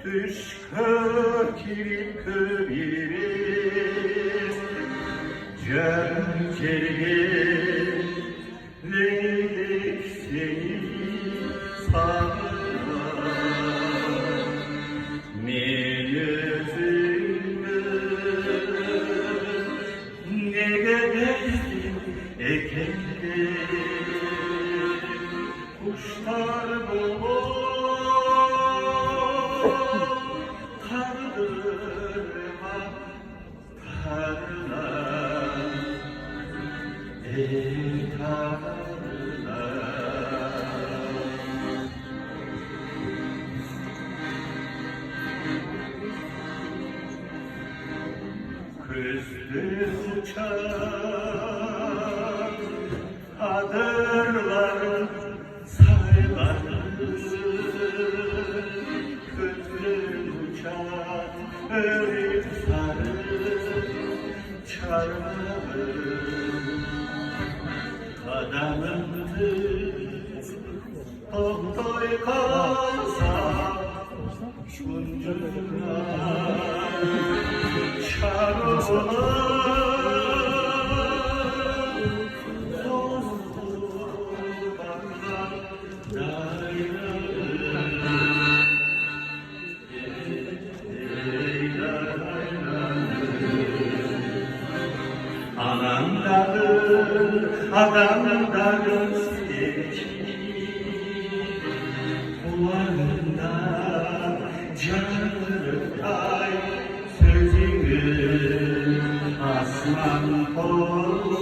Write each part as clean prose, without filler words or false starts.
Düşkör kirip köbiriz Cemcerge leylek seni sarılar Ne yüzünü ne gezdim etekte Kuşlar bulu kardırma karına ey karına Küzdü uçak adırlar sayılar Küzdü uçak örüp sarı çarmıhı Kadamındı tohtoy kalsa Kuncuna çarmıhı Adamların sevgi kulağında canlı ay sözünü asman oldu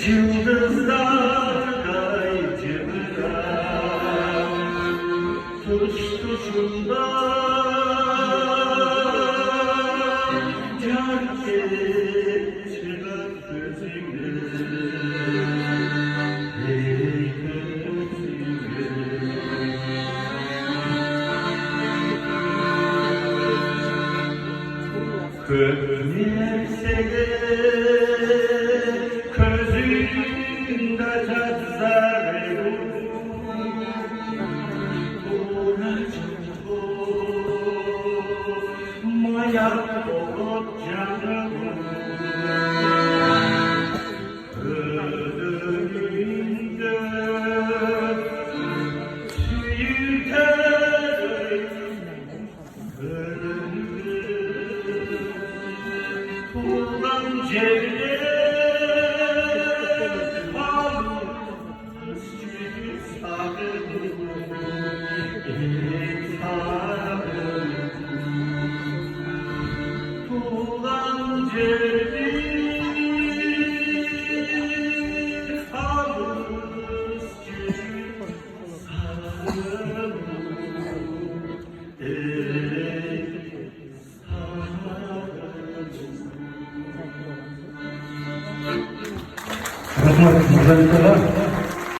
Cıldızlar gaycımda tuş tuşunda can Köpnirse közünde tezzer Mayak olup canım Ölümünde tüyüterek Kuldan cevde almış sarım Kuldan cevde almış sarım Güzel